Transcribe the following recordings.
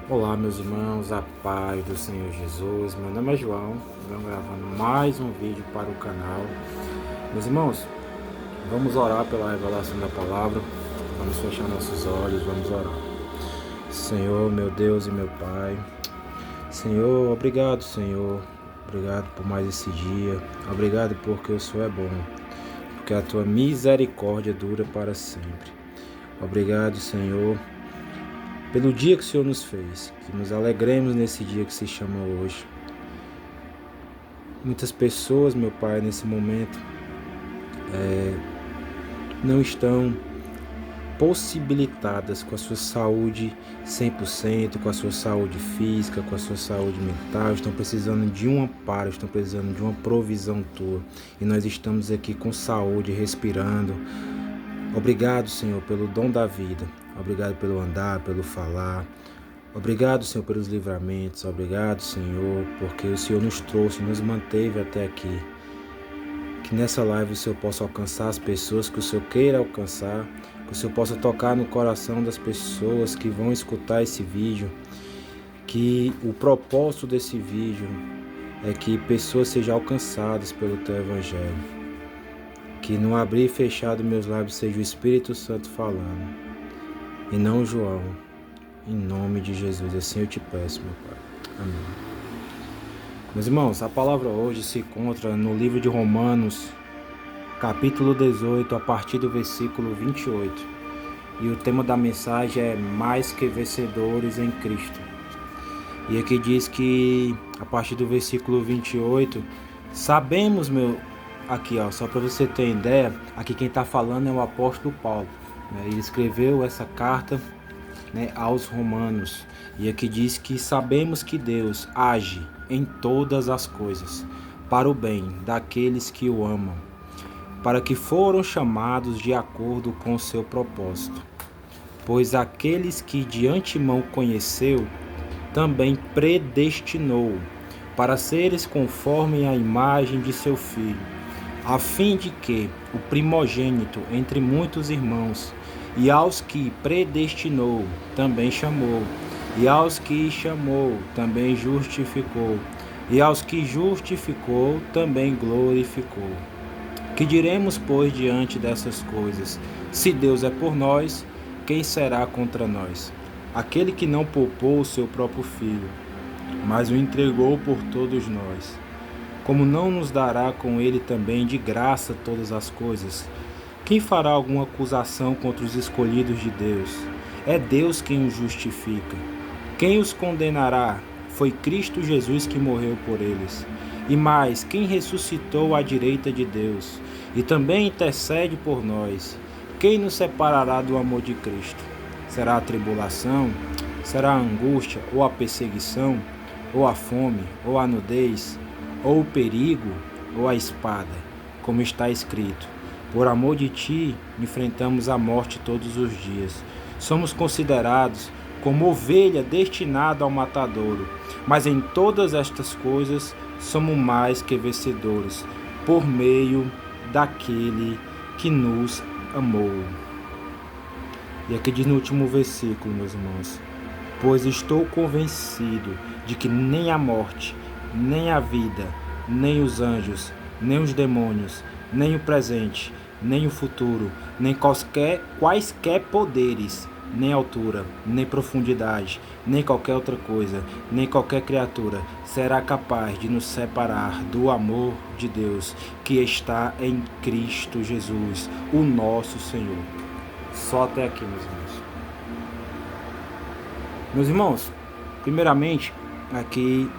Olá, meus irmãos, a paz do Senhor Jesus. Meu nome é João, estamos gravando mais um vídeo para o canal. Meus irmãos, vamos orar pela revelação da palavra. Vamos fechar nossos olhos, vamos orar. Senhor, meu Deus e meu Pai. Senhor, obrigado, Senhor. Obrigado por mais esse dia. Obrigado porque o Senhor é bom, porque a tua misericórdia dura para sempre. Obrigado, Senhor, pelo dia que o Senhor nos fez, que nos alegremos nesse dia que se chama hoje. Muitas pessoas, meu Pai, nesse momento não estão possibilitadas com a sua saúde 100%, com a sua saúde física, com a sua saúde mental, estão precisando de um amparo, estão precisando de uma provisão tua. E nós estamos aqui com saúde, respirando. Obrigado, Senhor, pelo dom da vida. Obrigado pelo andar, pelo falar. Obrigado, Senhor, pelos livramentos. Obrigado, Senhor, porque o Senhor nos trouxe, nos manteve até aqui. Que nessa live o Senhor possa alcançar as pessoas que o Senhor queira alcançar. Que o Senhor possa tocar no coração das pessoas que vão escutar esse vídeo. Que o propósito desse vídeo é que pessoas sejam alcançadas pelo Teu Evangelho. Que no abrir e fechar dos meus lábios seja o Espírito Santo falando, e não o João. Em nome de Jesus, assim eu te peço, meu Pai. Amém. Meus irmãos, a palavra hoje se encontra no livro de Romanos, capítulo 18, a partir do versículo 28. E o tema da mensagem é mais que vencedores em Cristo. E aqui diz que, a partir do versículo 28, sabemos, aqui, só para você ter ideia, aqui quem está falando é o apóstolo Paulo. Ele escreveu essa carta, aos romanos. E aqui diz que sabemos que Deus age em todas as coisas para o bem daqueles que o amam, para que foram chamados de acordo com o seu propósito. Pois aqueles que de antemão conheceu, também predestinou para seres conforme a imagem de seu Filho, a fim de que, o primogênito entre muitos irmãos, e aos que predestinou, também chamou, e aos que chamou, também justificou, e aos que justificou, também glorificou. Que diremos, pois, diante dessas coisas? Se Deus é por nós, quem será contra nós? Aquele que não poupou o seu próprio Filho, mas o entregou por todos nós, como não nos dará com ele também de graça todas as coisas? Quem fará alguma acusação contra os escolhidos de Deus? É Deus quem os justifica. Quem os condenará? Foi Cristo Jesus que morreu por eles. E mais, quem ressuscitou à direita de Deus e também intercede por nós? Quem nos separará do amor de Cristo? Será a tribulação? Será a angústia, ou a perseguição, ou a fome, ou a nudez, ou o perigo, ou a espada? Como está escrito: por amor de ti, enfrentamos a morte todos os dias. Somos considerados como ovelha destinada ao matadouro, mas em todas estas coisas somos mais que vencedores, por meio daquele que nos amou. E aqui diz no último versículo, meus irmãos: pois estou convencido de que nem a morte, nem a vida, nem os anjos, nem os demônios, nem o presente, nem o futuro, nem quaisquer poderes, nem altura, nem profundidade, nem qualquer outra coisa, nem qualquer criatura será capaz de nos separar do amor de Deus que está em Cristo Jesus, o nosso Senhor. Só até aqui, meus irmãos. Meus irmãos, primeiramente, aqui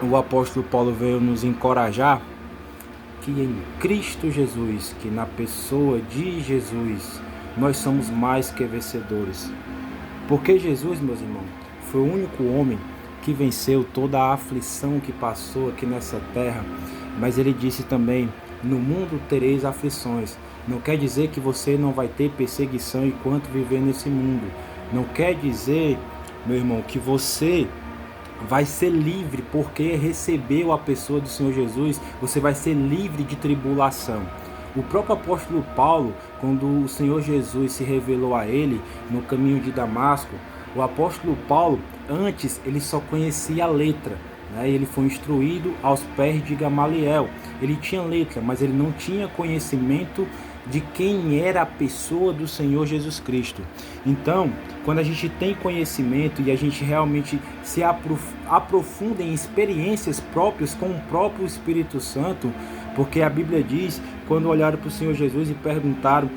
o apóstolo Paulo veio nos encorajar que em Cristo Jesus, que na pessoa de Jesus, nós somos mais que vencedores. Porque Jesus, meus irmãos, foi o único homem que venceu toda a aflição que passou aqui nessa terra. Mas ele disse também: no mundo tereis aflições. Não quer dizer que você não vai ter perseguição enquanto viver nesse mundo. Não quer dizer, meu irmão, que você vai ser livre porque recebeu a pessoa do Senhor Jesus. Você vai ser livre de tribulação. O próprio apóstolo Paulo, quando o Senhor Jesus se revelou a ele no caminho de Damasco, O apóstolo Paulo, antes, ele só conhecia a letra, né? Ele foi instruído aos pés de Gamaliel. Ele tinha letra, mas ele não tinha conhecimento de quem era a pessoa do Senhor Jesus Cristo. Então, quando a gente tem conhecimento e a gente realmente se aprofunda em experiências próprias com o próprio Espírito Santo, porque a Bíblia diz, quando olharam para o Senhor Jesus e perguntaram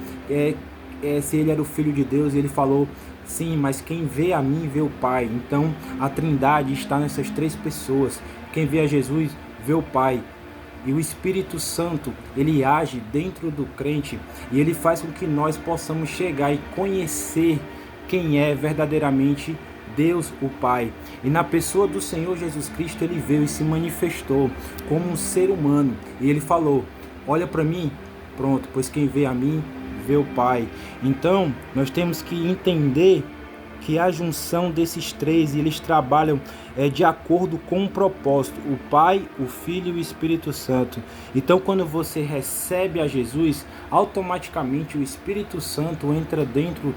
se ele era o Filho de Deus, e ele falou: sim, mas quem vê a mim vê o Pai. Então a Trindade está nessas três pessoas. Quem vê a Jesus vê o Pai. E o Espírito Santo, ele age dentro do crente e ele faz com que nós possamos chegar e conhecer quem é verdadeiramente Deus, o Pai. E na pessoa do Senhor Jesus Cristo, ele veio e se manifestou como um ser humano. E ele falou: olha para mim, pronto, pois quem vê a mim vê o Pai. Então, nós temos que entender que a junção desses três, eles trabalham de acordo com um propósito: o Pai, o Filho e o Espírito Santo. Então, quando você recebe a Jesus, automaticamente o Espírito Santo entra dentro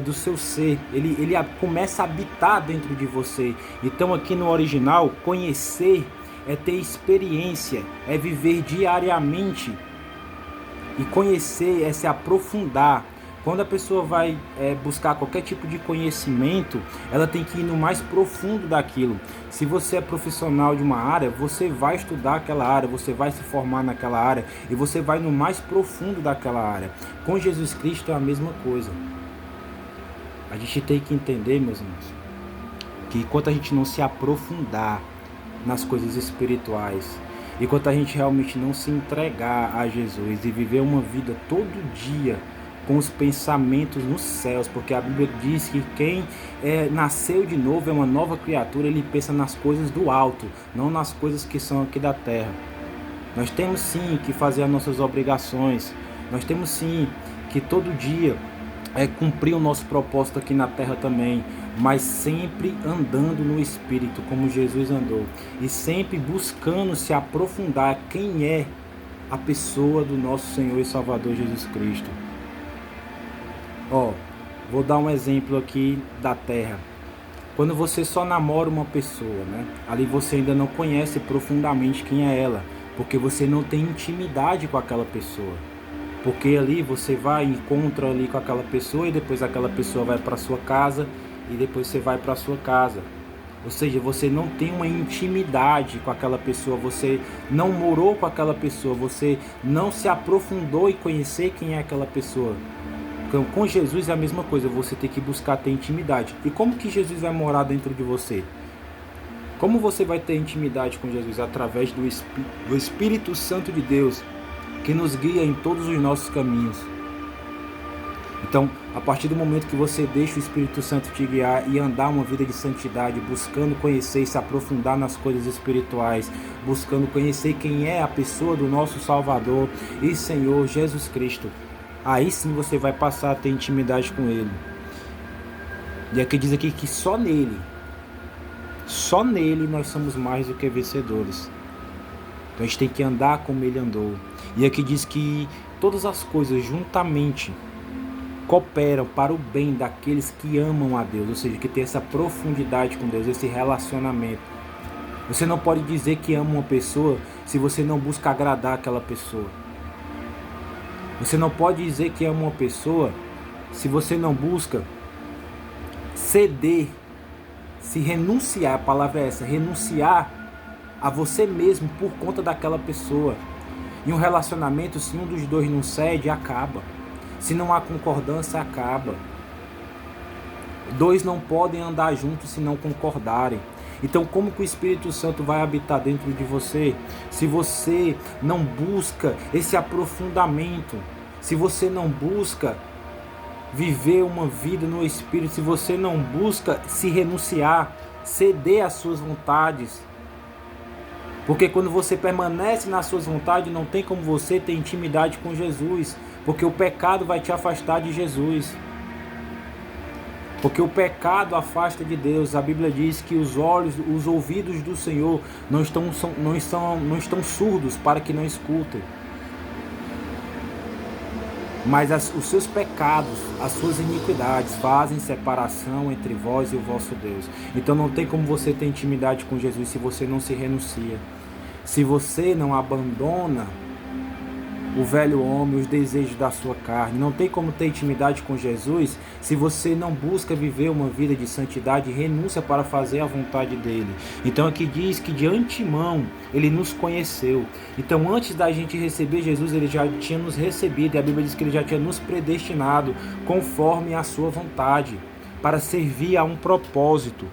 do seu ser, ele começa a habitar dentro de você. Então, aqui no original, conhecer é ter experiência, é viver diariamente. E conhecer é se aprofundar. Quando a pessoa vai buscar qualquer tipo de conhecimento, ela tem que ir no mais profundo daquilo. Se você é profissional de uma área, você vai estudar aquela área, você vai se formar naquela área e você vai no mais profundo daquela área. Com Jesus Cristo é a mesma coisa. A gente tem que entender, meus irmãos, que enquanto a gente não se aprofundar nas coisas espirituais, enquanto a gente realmente não se entregar a Jesus e viver uma vida todo dia com os pensamentos nos céus, porque a Bíblia diz que quem nasceu de novo é uma nova criatura, ele pensa nas coisas do alto, não nas coisas que são aqui da terra. Nós temos sim que fazer as nossas obrigações, nós temos sim que todo dia cumprir o nosso propósito aqui na terra também, mas sempre andando no Espírito, como Jesus andou, e sempre buscando se aprofundar quem é a pessoa do nosso Senhor e Salvador Jesus Cristo. Vou dar um exemplo aqui da terra. Quando você só namora uma pessoa, né? Ali você ainda não conhece profundamente quem é ela, porque você não tem intimidade com aquela pessoa. Porque ali você vai, encontra ali com aquela pessoa e depois aquela pessoa vai para sua casa e depois você vai para sua casa. Ou seja, você não tem uma intimidade com aquela pessoa, você não morou com aquela pessoa, você não se aprofundou em conhecer quem é aquela pessoa. Então, com Jesus é a mesma coisa, você tem que buscar ter intimidade. E como que Jesus vai morar dentro de você? Como você vai ter intimidade com Jesus? Através do Espírito Santo de Deus, que nos guia em todos os nossos caminhos. Então, a partir do momento que você deixa o Espírito Santo te guiar e andar uma vida de santidade, buscando conhecer e se aprofundar nas coisas espirituais, buscando conhecer quem é a pessoa do nosso Salvador e Senhor Jesus Cristo, aí sim você vai passar a ter intimidade com Ele. E aqui diz aqui que só nele nós somos mais do que vencedores. Então a gente tem que andar como Ele andou. E aqui diz que todas as coisas juntamente cooperam para o bem daqueles que amam a Deus, ou seja, que tem essa profundidade com Deus, esse relacionamento. Você não pode dizer que ama uma pessoa se você não busca agradar aquela pessoa. Você não pode dizer que ama uma pessoa se você não busca ceder, se renunciar, a palavra é essa, renunciar a você mesmo por conta daquela pessoa. Em um relacionamento, se um dos dois não cede, acaba. Se não há concordância, acaba. Dois não podem andar juntos se não concordarem. Então, como que o Espírito Santo vai habitar dentro de você se você não busca esse aprofundamento? Se você não busca viver uma vida no Espírito, se você não busca se renunciar, ceder às suas vontades? Porque quando você permanece nas suas vontades, não tem como você ter intimidade com Jesus. Porque o pecado vai te afastar de Jesus. Porque o pecado afasta de Deus. A Bíblia diz que os olhos, os ouvidos do Senhor não estão surdos para que não escutem. mas os seus pecados, as suas iniquidades fazem separação entre vós e o vosso Deus. Então não tem como você ter intimidade com Jesus se você não se renuncia, se você não abandona o velho homem, os desejos da sua carne. Não tem como ter intimidade com Jesus se você não busca viver uma vida de santidade e renúncia para fazer a vontade dele. Então aqui diz que de antemão ele nos conheceu. Então antes da gente receber Jesus, ele já tinha nos recebido, e a Bíblia diz que ele já tinha nos predestinado conforme a sua vontade, para servir a um propósito.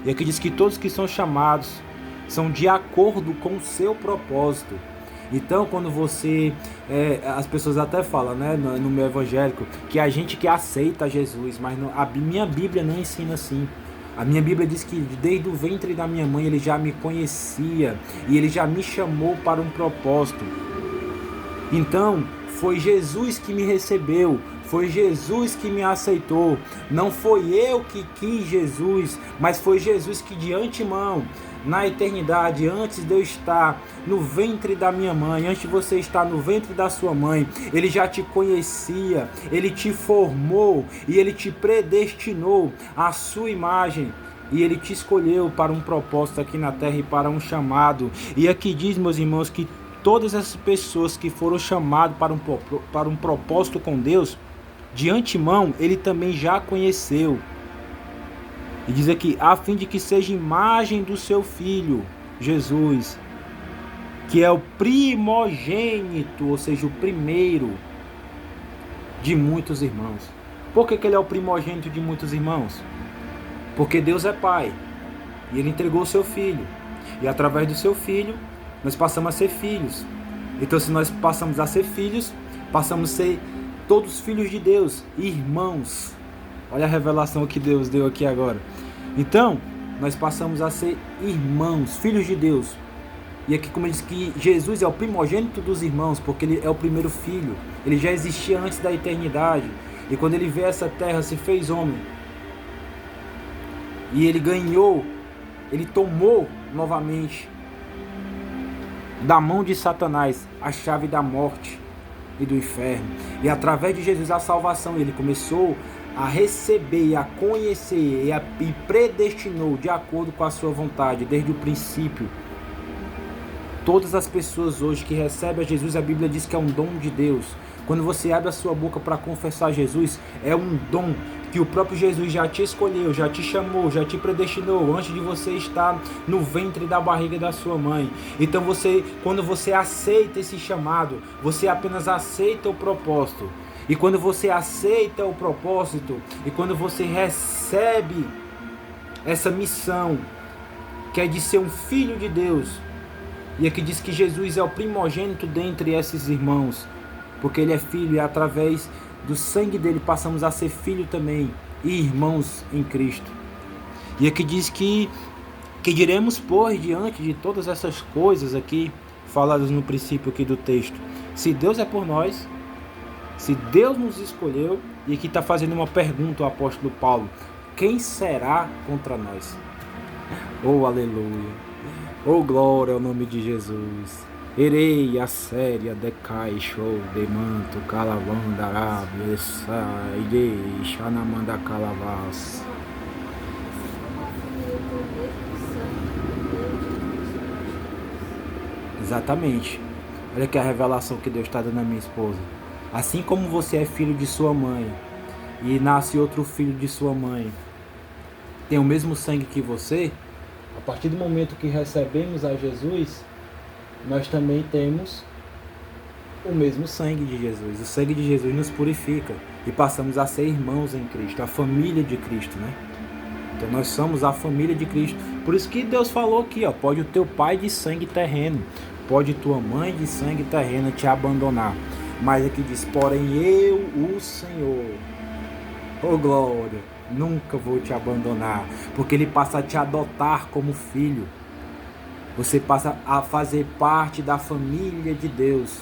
E aqui diz que todos que são chamados são de acordo com o seu propósito. Então, quando você, as pessoas até falam, né, no meio evangélico, que a gente que aceita Jesus, mas não, a minha Bíblia não ensina assim. A minha Bíblia diz que desde o ventre da minha mãe ele já me conhecia e ele já me chamou para um propósito. Então, foi Jesus que me recebeu, foi Jesus que me aceitou. Não foi eu que quis Jesus, mas foi Jesus que de antemão, na eternidade, antes de eu estar no ventre da minha mãe, antes de você estar no ventre da sua mãe, ele já te conhecia, ele te formou e ele te predestinou à sua imagem. E ele te escolheu para um propósito aqui na terra e para um chamado. E aqui diz, meus irmãos, que todas essas pessoas que foram chamadas para um propósito com Deus, de antemão, ele também já conheceu. E diz aqui, a fim de que seja imagem do seu Filho, Jesus, que é o primogênito, ou seja, o primeiro de muitos irmãos. Por que ele é o primogênito de muitos irmãos? Porque Deus é Pai, e ele entregou o seu Filho. E através do seu Filho, nós passamos a ser filhos. Então, se nós passamos a ser filhos, passamos a ser todos filhos de Deus, irmãos. Olha a revelação que Deus deu aqui agora. Então, nós passamos a ser irmãos, filhos de Deus. E aqui como diz que Jesus é o primogênito dos irmãos, porque ele é o primeiro filho. Ele já existia antes da eternidade. E quando ele veio a essa terra, se fez homem. E ele ganhou, ele tomou novamente da mão de Satanás a chave da morte e do inferno. E através de Jesus a salvação, ele começou a receber, a conhecer e predestinou de acordo com a sua vontade, desde o princípio. Todas as pessoas hoje que recebem a Jesus, a Bíblia diz que é um dom de Deus. Quando você abre a sua boca para confessar Jesus, é um dom que o próprio Jesus já te escolheu, já te chamou, já te predestinou antes de você estar no ventre da barriga da sua mãe. Então quando você aceita esse chamado, você apenas aceita o propósito. E quando você aceita o propósito, e quando você recebe essa missão, que é de ser um filho de Deus, e aqui diz que Jesus é o primogênito dentre esses irmãos, porque ele é filho e através do sangue dele passamos a ser filho também e irmãos em Cristo. E aqui diz que diremos, pois, diante de todas essas coisas aqui faladas no princípio aqui do texto, se Deus é por nós, se Deus nos escolheu, e aqui está fazendo uma pergunta o apóstolo Paulo, quem será contra nós? Oh, aleluia! Oh, glória ao nome de Jesus! Erei a séria de caixo de manto calavanda arábia saide xanamanda calavas. Exatamente. Olha aqui a revelação que Deus está dando à minha esposa. Assim como você é filho de sua mãe e nasce outro filho de sua mãe, tem o mesmo sangue que você, a partir do momento que recebemos a Jesus, nós também temos o mesmo sangue de Jesus. O sangue de Jesus nos purifica e passamos a ser irmãos em Cristo, a família de Cristo, né? Então nós somos a família de Cristo. Por isso que Deus falou aqui, ó, pode o teu pai de sangue terreno, pode tua mãe de sangue terreno te abandonar. Mas aqui diz, porém eu, o Senhor, oh glória, nunca vou te abandonar, porque ele passa a te adotar como filho. Você passa a fazer parte da família de Deus.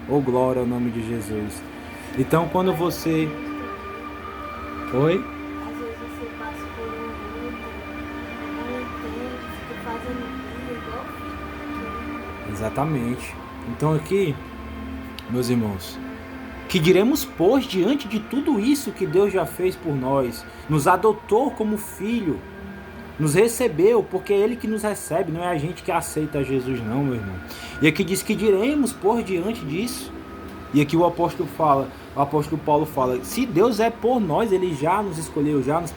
Oh, glória ao nome de Jesus. Então, quando você... Oi? Às vezes você passa por um luto, não entende, fica fazendo vida igual filho. Exatamente. Então aqui, meus irmãos, Que diremos, pois, diante de tudo isso que Deus já fez por nós, nos adotou como filho, nos recebeu, porque é Ele que nos recebe, não é a gente que aceita Jesus não, meu irmão. E aqui diz que diremos, pois, diante disso. E aqui o apóstolo Paulo fala, se Deus é por nós, Ele já nos escolheu, já nos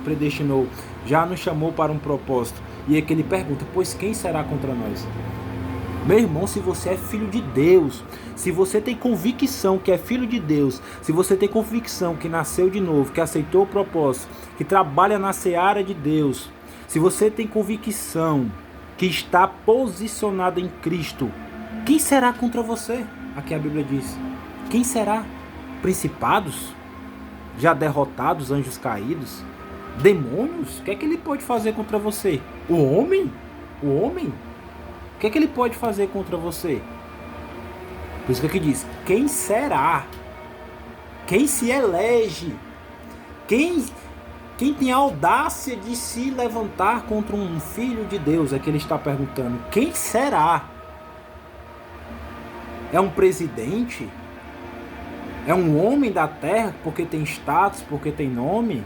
predestinou, já nos chamou para um propósito. E aqui ele pergunta, pois quem será contra nós? Meu irmão, se você é filho de Deus, se você tem convicção que é filho de Deus, se você tem convicção que nasceu de novo, que aceitou o propósito, que trabalha na seara de Deus, se você tem convicção que está posicionado em Cristo, quem será contra você? Aqui a Bíblia diz, quem será? Principados? Já derrotados, anjos caídos? Demônios? O que é que ele pode fazer contra você? O homem? O homem? O que é que ele pode fazer contra você? Por isso que aqui diz, quem será? Quem se elege? Quem tem a audácia de se levantar contra um filho de Deus? É que ele está perguntando, quem será? É um presidente? É um homem da terra porque tem status, porque tem nome?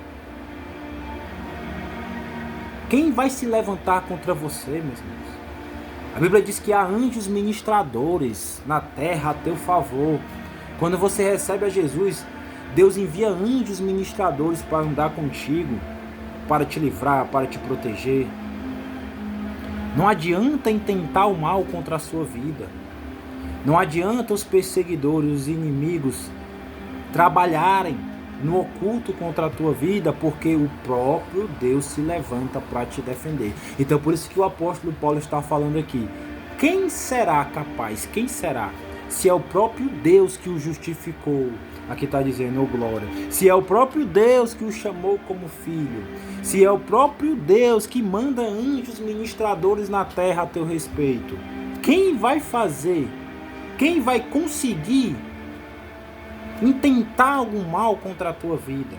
Quem vai se levantar contra você, meus irmãos? A Bíblia diz que há anjos ministradores na terra a teu favor. Quando você recebe a Jesus, Deus envia anjos ministradores para andar contigo, para te livrar, para te proteger. Não adianta intentar o mal contra a sua vida. Não adianta os perseguidores, os inimigos, trabalharem no oculto contra a tua vida, porque o próprio Deus se levanta para te defender. Então por isso que o apóstolo Paulo está falando aqui, quem será capaz? Quem será? Se é o próprio Deus que o justificou, aqui está dizendo, oh glória, se é o próprio Deus que o chamou como filho, se é o próprio Deus que manda anjos ministradores na terra a teu respeito, quem vai fazer? Quem vai conseguir intentar algum mal contra a tua vida?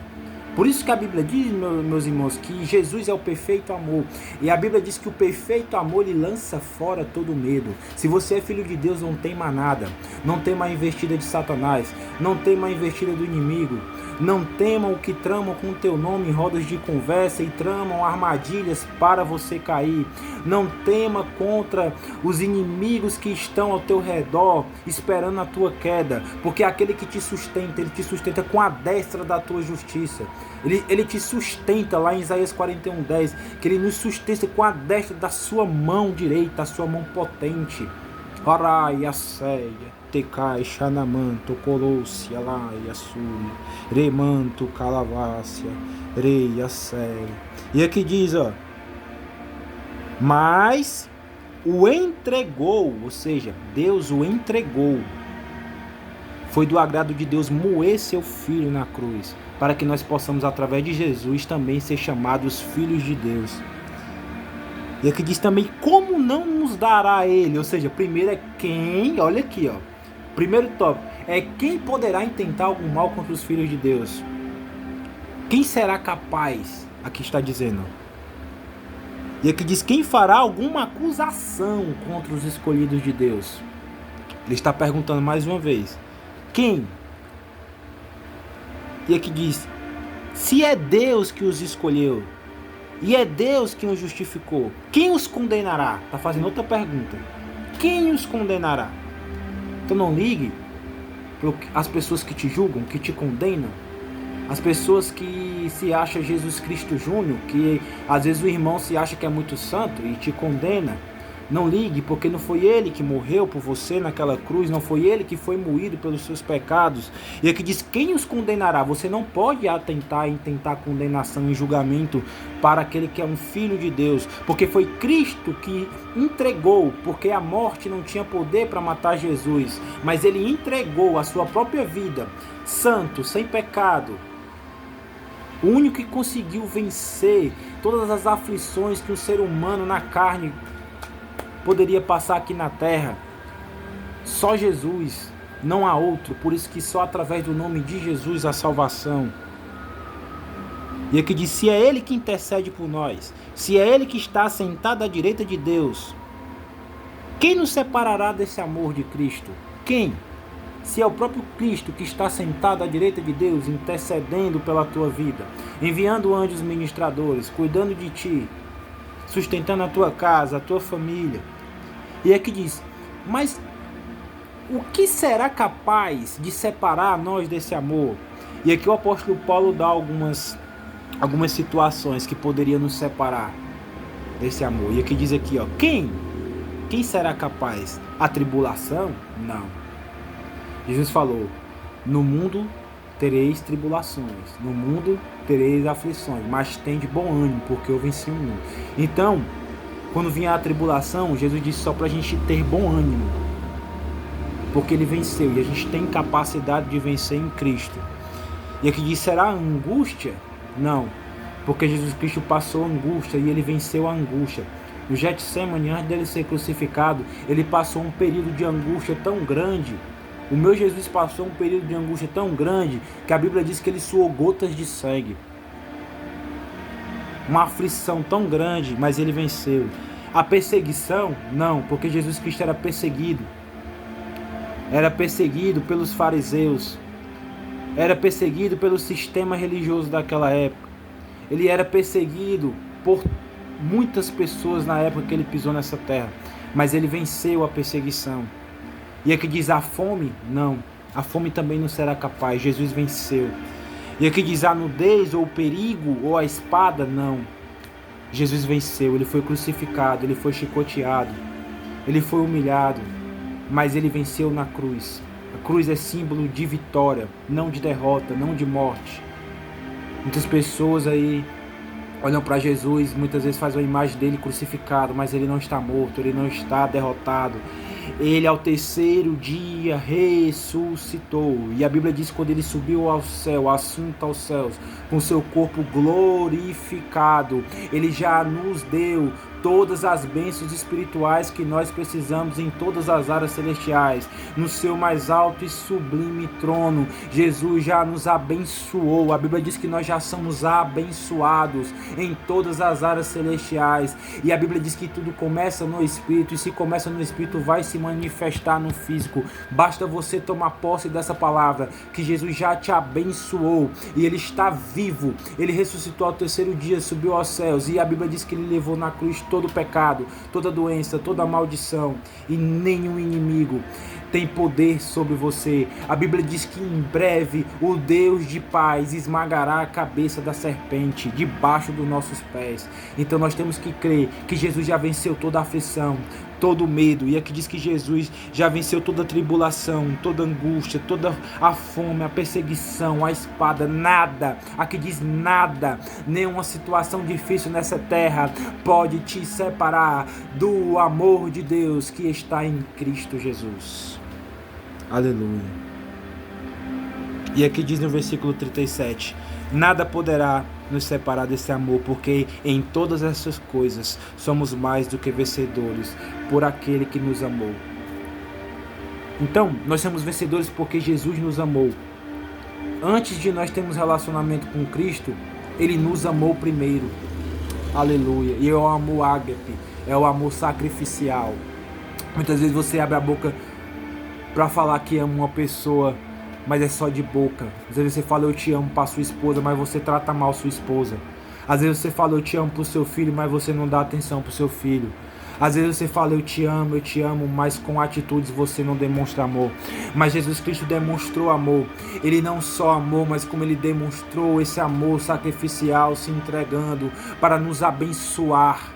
Por isso que a Bíblia diz, meus irmãos, que Jesus é o perfeito amor. E a Bíblia diz que o perfeito amor ele lança fora todo medo. Se você é filho de Deus, não tema nada. Não tema a investida de Satanás. Não tema a investida do inimigo. Não temam o que tramam com o teu nome em rodas de conversa e tramam armadilhas para você cair. Não tema contra os inimigos que estão ao teu redor, esperando a tua queda. Porque aquele que te sustenta, ele te sustenta com a destra da tua justiça. Ele te sustenta lá em Isaías 41:10, que ele nos sustenta com a destra da sua mão direita, a sua mão potente. Orai, asséia. Tecai, Xanamanto, Colossia, Laia, Súria, Remanto, Calavácia, Rei, Assé. E aqui diz, ó, mas o entregou, ou seja, Deus o entregou. Foi do agrado de Deus moer seu filho na cruz, para que nós possamos, através de Jesus, também ser chamados filhos de Deus. E aqui diz também, como não nos dará ele? Ou seja, primeiro é quem, olha aqui, ó. Primeiro tópico, é quem poderá intentar algum mal contra os filhos de Deus? Quem será capaz? Aqui está dizendo. E aqui diz, quem fará alguma acusação contra os escolhidos de Deus? Ele está perguntando mais uma vez. Quem? E aqui diz, se é Deus que os escolheu, e é Deus que os justificou, quem os condenará? Está fazendo outra pergunta. Quem os condenará? Então não ligue às pessoas que te julgam, que te condenam, as pessoas que se acham Jesus Cristo Júnior, que às vezes o irmão se acha que é muito santo e te condena. Não ligue, porque não foi ele que morreu por você naquela cruz, não foi ele que foi moído pelos seus pecados. E aqui diz, quem os condenará? Você não pode atentar em tentar condenação e julgamento para aquele que é um filho de Deus, porque foi Cristo que entregou, porque a morte não tinha poder para matar Jesus, mas ele entregou a sua própria vida, santo, sem pecado, o único que conseguiu vencer todas as aflições que o ser humano na carne poderia passar aqui na terra. Só Jesus, não há outro. Por isso que só através do nome de Jesus a salvação. E aqui diz, se é ele que intercede por nós, se é ele que está sentado à direita de Deus, quem nos separará desse amor de Cristo? Quem? Se é o próprio Cristo que está sentado à direita de Deus, intercedendo pela tua vida, enviando anjos ministradores, cuidando de ti, sustentando a tua casa, a tua família. E aqui diz, mas o que será capaz de separar nós desse amor? E aqui o apóstolo Paulo dá algumas situações que poderiam nos separar desse amor. E aqui diz aqui, ó, quem será capaz? A tribulação? Não. Jesus falou, no mundo tereis tribulações, no mundo tereis aflições, mas tende bom ânimo, porque eu venci o mundo. Então, quando vier a tribulação, Jesus disse só para a gente ter bom ânimo, porque ele venceu, e a gente tem capacidade de vencer em Cristo. E aqui diz, será angústia? Não, porque Jesus Cristo passou angústia e ele venceu a angústia. No Getsemane, antes dele ser crucificado, ele passou um período de angústia tão grande. O meu Jesus passou um período de angústia tão grande que a Bíblia diz que ele suou gotas de sangue. Uma aflição tão grande, mas ele venceu. A perseguição? Não, porque Jesus Cristo era perseguido. Era perseguido pelos fariseus. Era perseguido pelo sistema religioso daquela época. Ele era perseguido por muitas pessoas na época que ele pisou nessa terra. Mas ele venceu a perseguição. E aqui diz a fome? Não. A fome também não será capaz. Jesus venceu. E aqui diz a nudez ou o perigo ou a espada? Não. Jesus venceu. Ele foi crucificado. Ele foi chicoteado. Ele foi humilhado. Mas ele venceu na cruz. A cruz é símbolo de vitória, não de derrota, não de morte. Muitas pessoas aí olham para Jesus, muitas vezes fazem a imagem dele crucificado, mas ele não está morto, ele não está derrotado. Ele ao terceiro dia ressuscitou. E a Bíblia diz que quando ele subiu ao céu, assunto aos céus, com seu corpo glorificado, ele já nos deu todas as bênçãos espirituais que nós precisamos em todas as áreas celestiais. No seu mais alto e sublime trono, Jesus já nos abençoou. A Bíblia diz que nós já somos abençoados em todas as áreas celestiais. E a Bíblia diz que tudo começa no Espírito, e se começa no Espírito, vai se manifestar no físico. Basta você tomar posse dessa palavra, que Jesus já te abençoou, e ele está vivo. Ele ressuscitou ao terceiro dia, subiu aos céus, e a Bíblia diz que ele levou na cruz todo o pecado, toda doença, toda maldição, e nenhum inimigo tem poder sobre você. A Bíblia diz que em breve o Deus de paz esmagará a cabeça da serpente debaixo dos nossos pés. Então nós temos que crer que Jesus já venceu toda a aflição, todo o medo. E aqui diz que Jesus já venceu toda a tribulação, toda a angústia, toda a fome, a perseguição, a espada. Nada, aqui diz nada, nenhuma situação difícil nessa terra pode te separar do amor de Deus que está em Cristo Jesus. Aleluia. E aqui diz no versículo 37, nada poderá nos separar desse amor, porque em todas essas coisas somos mais do que vencedores por aquele que nos amou. Então, nós somos vencedores porque Jesus nos amou. Antes de nós termos relacionamento com Cristo, Ele nos amou primeiro. Aleluia. E é o amor ágape, é o amor sacrificial. Muitas vezes você abre a boca para falar que ama uma pessoa, mas é só de boca. Às vezes você fala eu te amo para sua esposa, mas você trata mal sua esposa. Às vezes você fala eu te amo para o seu filho, mas você não dá atenção para o seu filho. Às vezes você fala eu te amo, mas com atitudes você não demonstra amor. Mas Jesus Cristo demonstrou amor. Ele não só amou, mas como ele demonstrou esse amor sacrificial, se entregando para nos abençoar,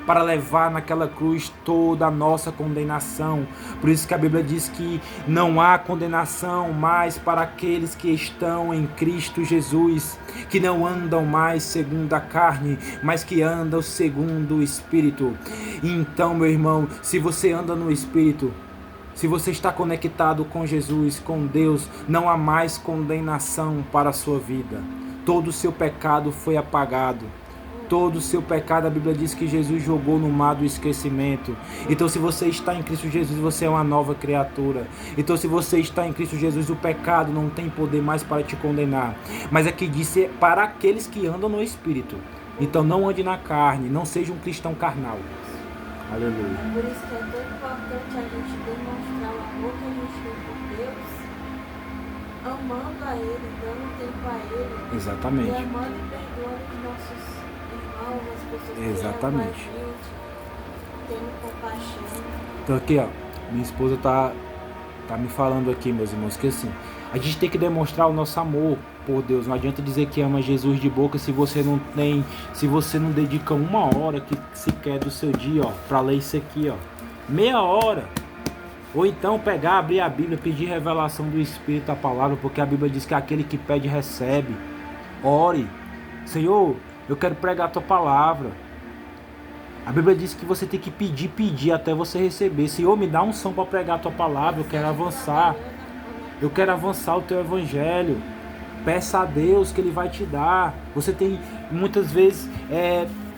para levar naquela cruz toda a nossa condenação. Por isso que a Bíblia diz que não há condenação mais para aqueles que estão em Cristo Jesus, que não andam mais segundo a carne, mas que andam segundo o Espírito. Então, meu irmão, se você anda no Espírito, se você está conectado com Jesus, com Deus, não há mais condenação para a sua vida. Todo o seu pecado foi apagado. Todo o seu pecado, a Bíblia diz que Jesus jogou no mar do esquecimento. Então se você está em Cristo Jesus, você é uma nova criatura. Então se você está em Cristo Jesus, o pecado não tem poder mais para te condenar. Mas aqui diz para aqueles que andam no Espírito. Então não ande na carne, não seja um cristão carnal. Aleluia. É por isso que é tão importante a gente demonstrar o amor que a gente tem por Deus, amando a Ele, dando tempo a Ele. Exatamente. E amando e perdoando os nossos irmãos, as pessoas que Exatamente. erram com a gente, tendo compaixão. Então aqui, ó, minha esposa tá me falando aqui, meus irmãos, que assim, a gente tem que demonstrar o nosso amor por Deus. Não adianta dizer que ama Jesus de boca se você não dedica uma hora que sequer do seu dia, ó, para ler isso aqui, ó, meia hora. Ou então pegar, abrir a Bíblia, pedir revelação do Espírito, da palavra, porque a Bíblia diz que aquele que pede recebe. Ore, Senhor, eu quero pregar a tua palavra. A Bíblia diz que você tem que pedir até você receber. Senhor, me dá unção para pregar a tua palavra, eu quero avançar. Eu quero avançar o teu evangelho. Peça a Deus que Ele vai te dar. Você tem muitas vezes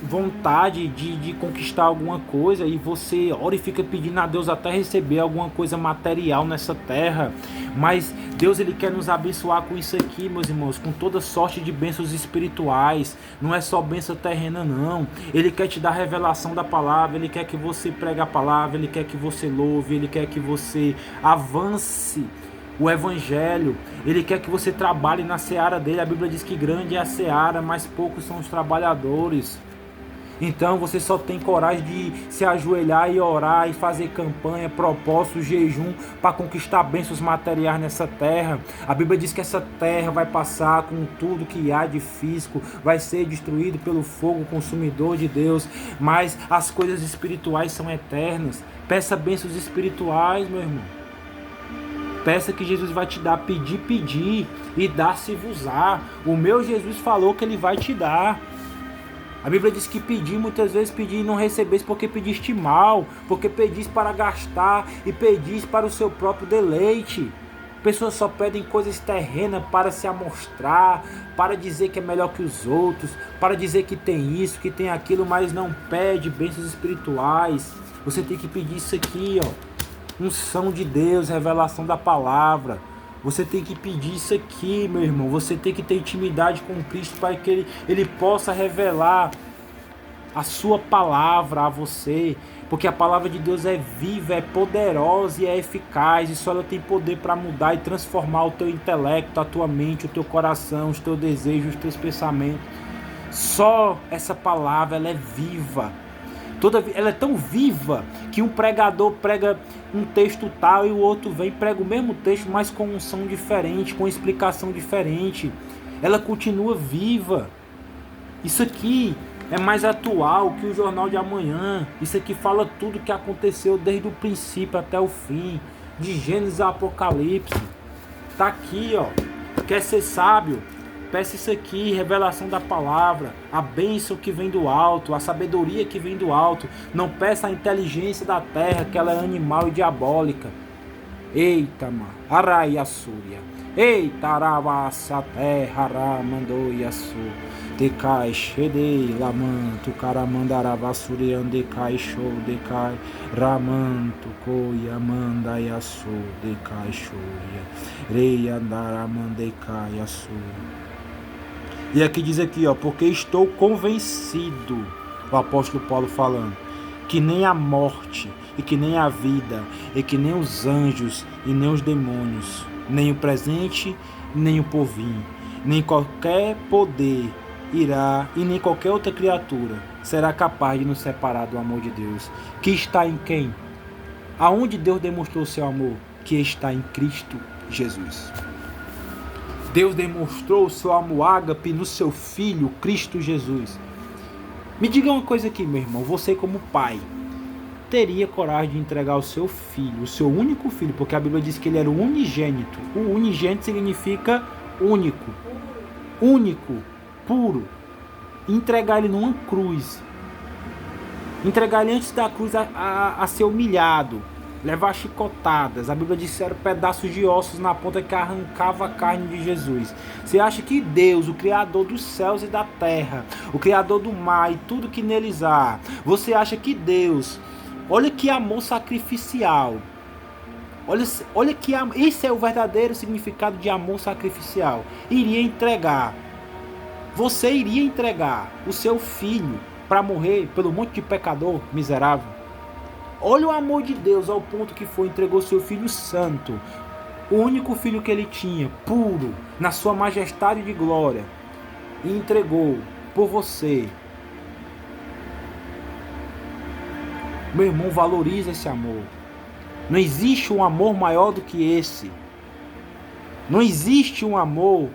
vontade de conquistar alguma coisa e você ora e fica pedindo a Deus até receber alguma coisa material nessa terra. Mas Deus, Ele quer nos abençoar com isso aqui, meus irmãos, com toda sorte de bênçãos espirituais. Não é só bênção terrena, não. Ele quer te dar revelação da palavra, Ele quer que você pregue a palavra, Ele quer que você louve, Ele quer que você avance o evangelho. Ele quer que você trabalhe na seara dele. A Bíblia diz que grande é a seara, mas poucos são os trabalhadores. Então você só tem coragem de se ajoelhar e orar e fazer campanha, propósito, jejum para conquistar bênçãos materiais nessa terra. A Bíblia diz que essa terra vai passar com tudo que há de físico, vai ser destruído pelo fogo consumidor de Deus, mas as coisas espirituais são eternas. Peça bênçãos espirituais, meu irmão. Peça que Jesus vai te dar, pedir e dar-se-vos-á. O meu Jesus falou que Ele vai te dar. A Bíblia diz que pedir, muitas vezes pedir e não recebesse porque pediste mal, porque pediste para gastar e pediste para o seu próprio deleite. Pessoas só pedem coisas terrenas para se amostrar, para dizer que é melhor que os outros, para dizer que tem isso, que tem aquilo, mas não pede bênçãos espirituais. Você tem que pedir isso aqui, ó. Unção de Deus, revelação da palavra. Você tem que pedir isso aqui, meu irmão. Você tem que ter intimidade com Cristo para que Ele possa revelar a sua palavra a você. Porque a palavra de Deus é viva, é poderosa e é eficaz. E só ela tem poder para mudar e transformar o teu intelecto, a tua mente, o teu coração, os teus desejos, os teus pensamentos. Só essa palavra, ela é viva. Ela é tão viva que um pregador prega um texto tal e o outro vem e prega o mesmo texto, mas com unção diferente, com explicação diferente. Ela continua viva. Isso aqui é mais atual que o Jornal de Amanhã. Isso aqui fala tudo o que aconteceu desde o princípio até o fim, de Gênesis a Apocalipse. Tá aqui, ó. Quer ser sábio? Peça isso aqui, revelação da palavra, a bênção que vem do alto, a sabedoria que vem do alto. Não peça a inteligência da terra, que ela é animal e diabólica. Eita, mano, Araiaçúria. Eita, Arabassa, terra, Aramandou Iaçu. Decai, Xedei, Lamanto, Caramandaravassuri, Andecai, Show, Decai, Ramanto, Coia, Manda, Iaçu, Decai, Xúria, Rei, Andaramandecai, Iaçu. E aqui diz aqui, ó, porque estou convencido, o apóstolo Paulo falando, que nem a morte, e que nem a vida, e que nem os anjos, e nem os demônios, nem o presente, nem o porvir, nem qualquer poder irá, e nem qualquer outra criatura será capaz de nos separar do amor de Deus, que está em quem? Aonde Deus demonstrou o seu amor? Que está em Cristo Jesus. Deus demonstrou o seu amor ágape no seu Filho, Cristo Jesus. Me diga uma coisa aqui, meu irmão. Você como pai, teria coragem de entregar o seu filho, o seu único filho, porque a Bíblia diz que ele era o unigênito. O unigênito significa único, único, puro. Entregar ele numa cruz. Entregar ele antes da cruz a ser humilhado. Levar chicotadas. A Bíblia diz que eram pedaços de ossos na ponta que arrancava a carne de Jesus. Você acha que Deus, o Criador dos céus e da terra, o Criador do mar e tudo que neles há, você acha que Deus, olha que amor sacrificial, olha que esse é o verdadeiro significado de amor sacrificial, iria entregar, você iria entregar o seu filho para morrer pelo monte de pecador miserável? Olha o amor de Deus ao ponto que foi, entregou seu Filho Santo, o único filho que ele tinha, puro, na sua majestade de glória, e entregou por você. Meu irmão, valoriza esse amor. Não existe um amor maior do que esse. Não existe um amor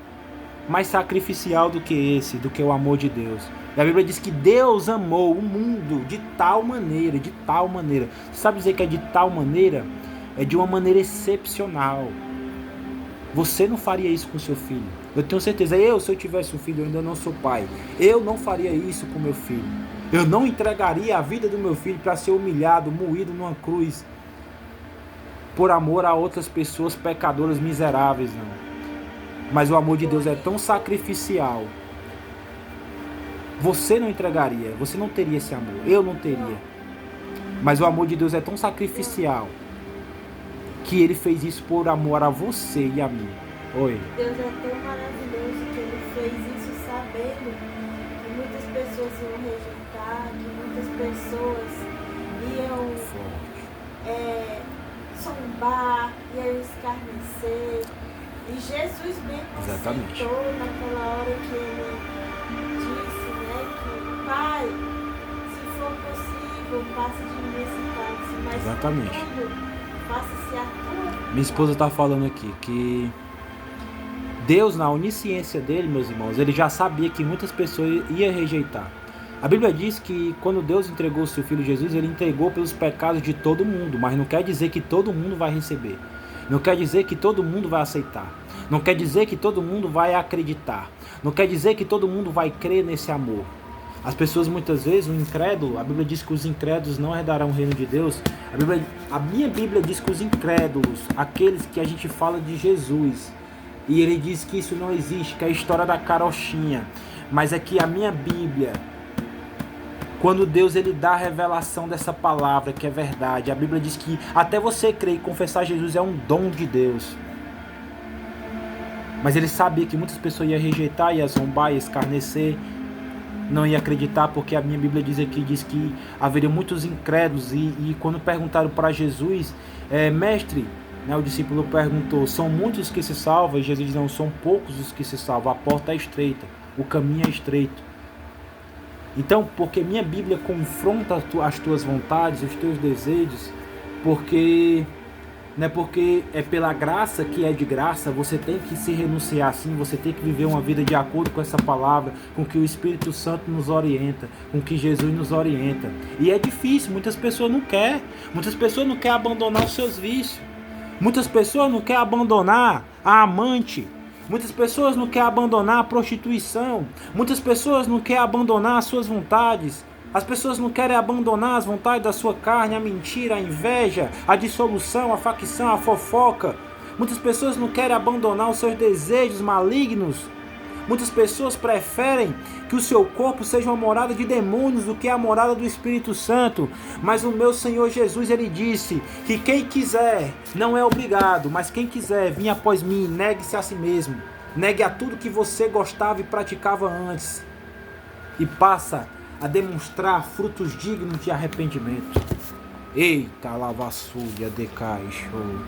mais sacrificial do que esse, do que o amor de Deus. E a Bíblia diz que Deus amou o mundo de tal maneira, de tal maneira. Você sabe dizer que é de tal maneira? É de uma maneira excepcional. Você não faria isso com seu filho. Eu tenho certeza, se eu tivesse um filho, eu ainda não sou pai. Eu não faria isso com meu filho. Eu não entregaria a vida do meu filho para ser humilhado, moído numa cruz, por amor a outras pessoas pecadoras miseráveis, não. Mas o amor de Deus é tão sacrificial. Você não entregaria, você não teria esse amor, eu não teria. Mas o amor de Deus é tão sacrificial que ele fez isso por amor a você e a mim. Oi. Deus é tão maravilhoso que ele fez isso sabendo que muitas pessoas iam rejeitar, que muitas pessoas iam zombar, iam escarnecer. E Jesus mesmo aceitou naquela hora que ele disse, que Pai, se for possível, passe de mim esse cálice, mas tudo, faça-se a tua. Minha esposa está falando aqui que Deus, na onisciência dele, meus irmãos, ele já sabia que muitas pessoas iam rejeitar. A Bíblia diz que quando Deus entregou o seu Filho Jesus, ele entregou pelos pecados de todo mundo, mas não quer dizer que todo mundo vai receber. Não quer dizer que todo mundo vai aceitar. Não quer dizer que todo mundo vai acreditar. Não quer dizer que todo mundo vai crer nesse amor. As pessoas muitas vezes, o incrédulo, a Bíblia diz que os incrédulos não herdarão o reino de Deus. A minha Bíblia diz que os incrédulos, aqueles que a gente fala de Jesus, e ele diz que isso não existe, que é a história da carochinha. Mas é que a minha Bíblia, quando Deus ele dá a revelação dessa palavra, que é verdade, a Bíblia diz que até você crer e confessar Jesus é um dom de Deus. Mas ele sabia que muitas pessoas iam rejeitar, iam zombar, iam escarnecer, não ia acreditar, porque a minha Bíblia diz aqui, diz que haveria muitos incrédulos, e quando perguntaram para Jesus, mestre, o discípulo perguntou, são muitos que se salvam? E Jesus diz, não, são poucos os que se salvam, a porta é estreita, o caminho é estreito. Então, porque minha Bíblia confronta as tuas vontades, os teus desejos, porque é pela graça que é de graça, você tem que se renunciar assim, você tem que viver uma vida de acordo com essa palavra, com que o Espírito Santo nos orienta, com que Jesus nos orienta. E é difícil, muitas pessoas não querem abandonar os seus vícios, muitas pessoas não querem abandonar a amante, muitas pessoas não querem abandonar a prostituição, muitas pessoas não querem abandonar as suas vontades. As pessoas não querem abandonar as vontades da sua carne, a mentira, a inveja, a dissolução, a facção, a fofoca. Muitas pessoas não querem abandonar os seus desejos malignos. Muitas pessoas preferem que o seu corpo seja uma morada de demônios do que a morada do Espírito Santo. Mas o meu Senhor Jesus, ele disse que quem quiser, não é obrigado, mas quem quiser vir após mim, negue-se a si mesmo. Negue a tudo que você gostava e praticava antes. E passa a demonstrar frutos dignos de arrependimento. Eita, lavassulha, decai, show.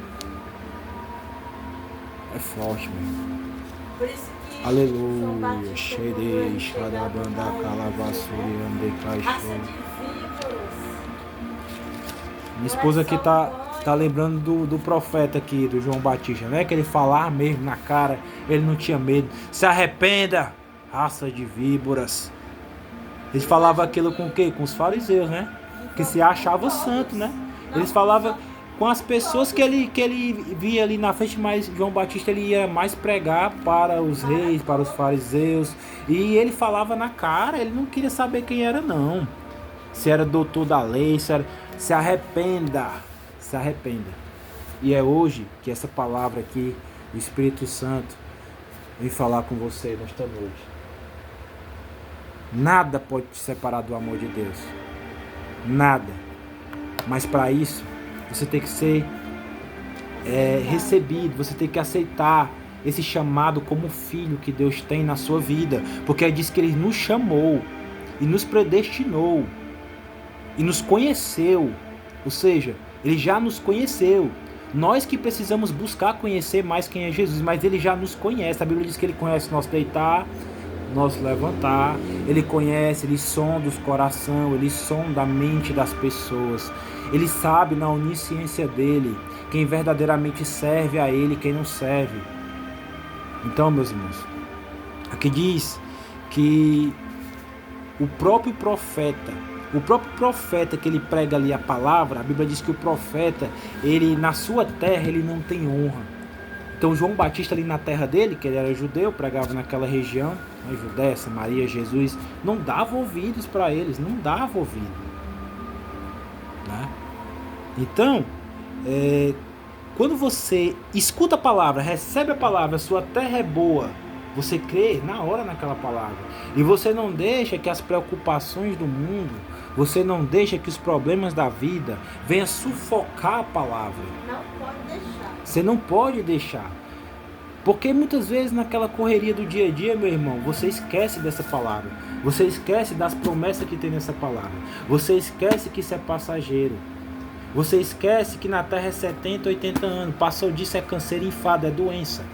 É forte, meu. Por isso que aleluia, xerei, xadabanda, calavassulha, decai, show. Minha esposa aqui tá lembrando do profeta aqui, do João Batista, né? Que ele falava mesmo na cara, ele não tinha medo. Se arrependa, raça de víboras. Eles falavam aquilo com o quê? Com os fariseus, né? Que se achava santo, né? Eles falavam com as pessoas que ele via ali na frente, mas João Batista ele ia mais pregar para os reis, para os fariseus. E ele falava na cara, ele não queria saber quem era, não. Se era doutor da lei, se arrependa. Se arrependa. E é hoje que essa palavra aqui, o Espírito Santo, vem falar com você nesta noite. Nada pode te separar do amor de Deus. Nada. Mas para isso, você tem que ser recebido. Você tem que aceitar esse chamado como filho que Deus tem na sua vida. Porque ele diz que ele nos chamou e nos predestinou e nos conheceu. Ou seja, ele já nos conheceu. Nós que precisamos buscar conhecer mais quem é Jesus, mas ele já nos conhece. A Bíblia diz que ele conhece nosso deitar, nosso levantar, ele conhece, ele sonda os corações, ele sonda a mente das pessoas. Ele sabe na onisciência dele quem verdadeiramente serve a ele e quem não serve. Então, meus irmãos, aqui diz que o próprio profeta que ele prega ali a palavra, a Bíblia diz que o profeta, ele na sua terra, ele não tem honra. Então João Batista ali na terra dele, que ele era judeu, pregava naquela região, a Judéia, Samaria, Jesus, não dava ouvidos para eles, não dava ouvido. Né? Então, quando você escuta a palavra, recebe a palavra, sua terra é boa, você crê na hora naquela palavra. E você não deixa que as preocupações do mundo, você não deixa que os problemas da vida venham sufocar a palavra. Não pode deixar. Você não pode deixar. Porque muitas vezes naquela correria do dia a dia, meu irmão, você esquece dessa palavra. Você esquece das promessas que tem nessa palavra. Você esquece que isso é passageiro. Você esquece que na terra é 70, 80 anos. Passou disso é câncer, enfado, é doença.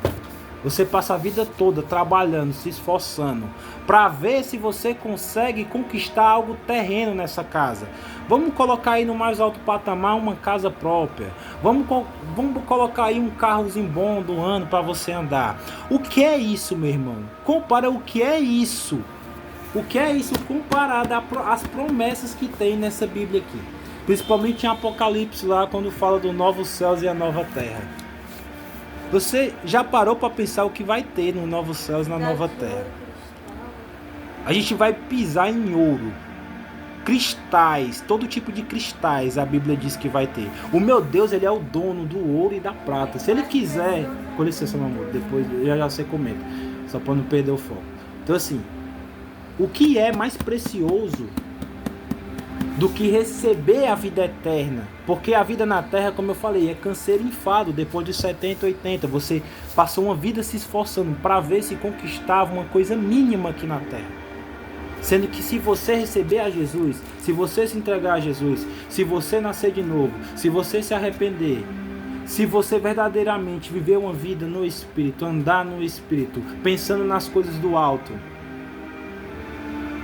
Você passa a vida toda trabalhando, se esforçando, para ver se você consegue conquistar algo terreno nessa casa. Vamos colocar aí no mais alto patamar uma casa própria. Vamos colocar aí um carrozinho bom do ano para você andar. O que é isso, meu irmão? Compara o que é isso. O que é isso comparado às promessas que tem nessa Bíblia aqui. Principalmente em Apocalipse lá, quando fala do novo céus e a nova terra. Você já parou para pensar o que vai ter no novo céus e na nova terra? A gente vai pisar em ouro, cristais, todo tipo de cristais a Bíblia diz que vai ter. O meu Deus, ele é o dono do ouro e da prata. Se ele quiser, com licença, meu amor, depois já você comenta, só para não perder o foco. Então assim, o que é mais precioso do que receber a vida eterna? Porque a vida na terra, como eu falei, é câncer enfado. Depois de 70, 80, você passou uma vida se esforçando para ver se conquistava uma coisa mínima aqui na terra. Sendo que se você receber a Jesus, se você se entregar a Jesus, se você nascer de novo, se você se arrepender, se você verdadeiramente viver uma vida no Espírito, andar no Espírito, pensando nas coisas do alto,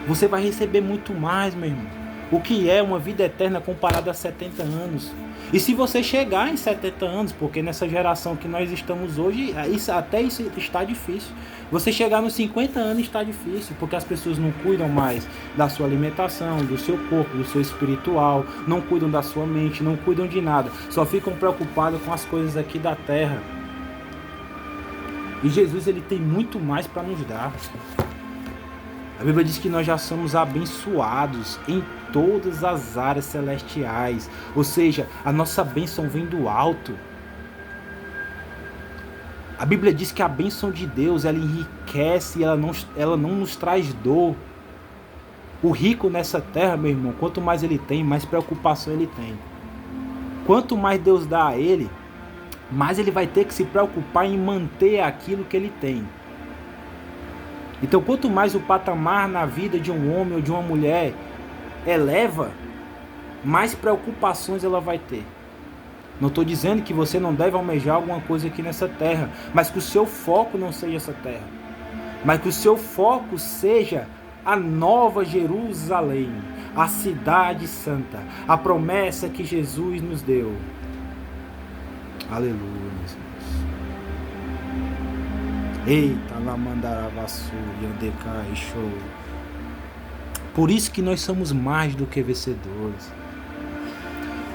você vai receber muito mais, meu irmão. O que é uma vida eterna comparada a 70 anos? E se você chegar em 70 anos, porque nessa geração que nós estamos hoje, até isso está difícil. Você chegar nos 50 anos está difícil, porque as pessoas não cuidam mais da sua alimentação, do seu corpo, do seu espiritual, não cuidam da sua mente, não cuidam de nada. Só ficam preocupados com as coisas aqui da terra. E Jesus, ele tem muito mais para nos dar. A Bíblia diz que nós já somos abençoados em todas as áreas celestiais. Ou seja, a nossa bênção vem do alto. A Bíblia diz que a bênção de Deus, ela enriquece e ela não nos traz dor. O rico nessa terra, meu irmão, quanto mais ele tem, mais preocupação ele tem. Quanto mais Deus dá a ele, mais ele vai ter que se preocupar em manter aquilo que ele tem. Então, quanto mais o patamar na vida de um homem ou de uma mulher eleva, mais preocupações ela vai ter. Não estou dizendo que você não deve almejar alguma coisa aqui nessa terra, mas que o seu foco não seja essa terra. Mas que o seu foco seja a nova Jerusalém, a cidade santa, a promessa que Jesus nos deu. Aleluia, meus irmãos. Eita, lá mandará vassoura, andecai, show. Por isso que nós somos mais do que vencedores.